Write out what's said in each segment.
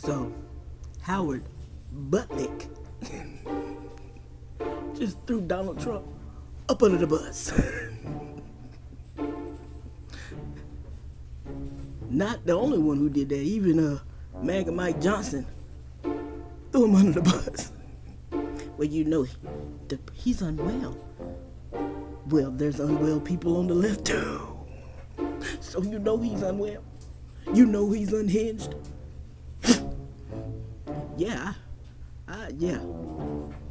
So, Howard Butlick just threw Donald Trump up under the bus. Not the only one who did that. Even MAGA Mike Johnson threw him under the bus. Well, you know, he's unwell. Well, there's unwell people on the left too. So you know he's unwell. You know he's unhinged. Yeah,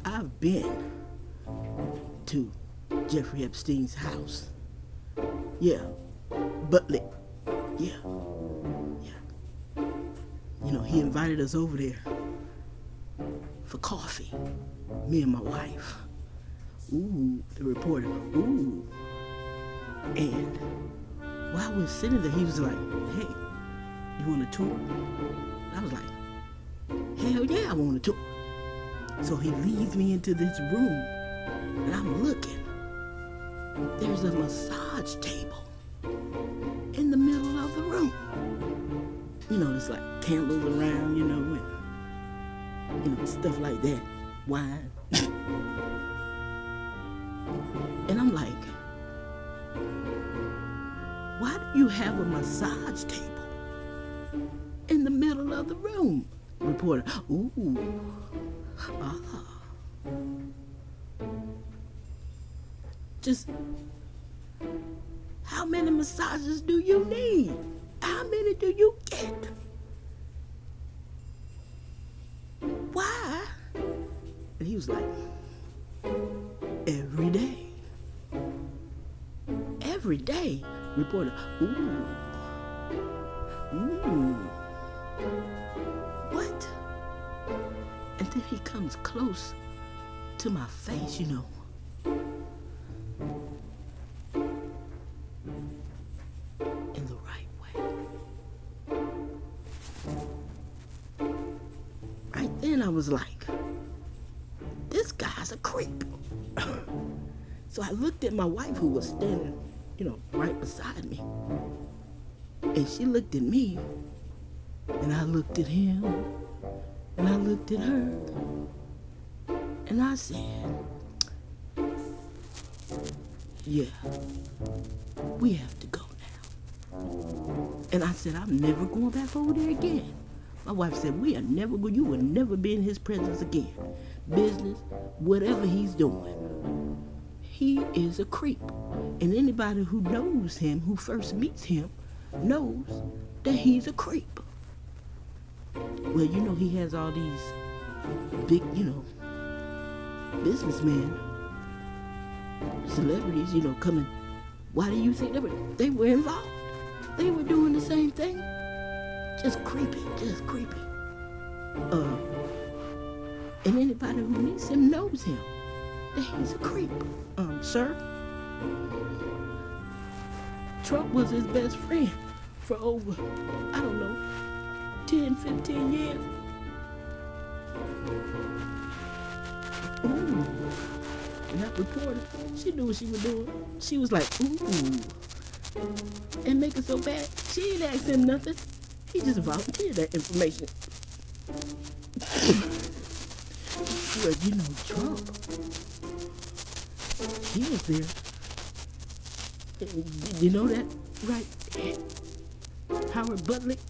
I've been to Jeffrey Epstein's house. Yeah, Butlick. Yeah. You know, he invited us over there for coffee. Me and my wife. Ooh, the reporter. Ooh. And while we were sitting there, he was like, hey, you want a tour? I was like, hell yeah, I want a tour. So he leads me into this room, and I'm looking. There's a massage table in the middle of the room. You know, there's like candles around, you know, and stuff like that. Wine. And I'm like, why do you have a massage table in the middle of the room? Reporter, ooh, just how many massages do you need? How many do you get? Why? And he was like, every day. Every day. Reporter, ooh. What? And then he comes close to my face, you know. In the right way. Right then I was like, this guy's a creep. So I looked at my wife, who was standing, you know, right beside me. And she looked at me, and I looked at him, and I looked at her, and I said, yeah, we have to go now. And I said, I'm never going back over there again. My wife said, you will never be in his presence again. Business, whatever he's doing. He is a creep. And anybody who knows him, who first meets him, knows that he's a creep. Well, you know, he has all these big, you know, businessmen, celebrities, you know, coming. Why do you think they were involved? They were doing the same thing. Just creepy. And anybody who meets him knows him, that he's a creep. Sir, Trump was his best friend for over, 10, 15 years. Ooh. And that reporter, she knew what she was doing. She was like, ooh. And make it so bad, she ain't asked him nothing. He just volunteered that information. Well, you know, Trump, he was there. You know that, right? Howard Butlick,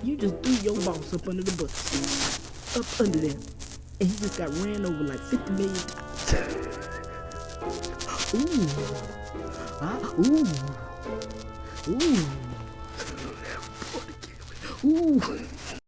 you just threw your boss up under the bus. Up under there. And he just got ran over like 50 million times. Ooh. Ooh. Ooh.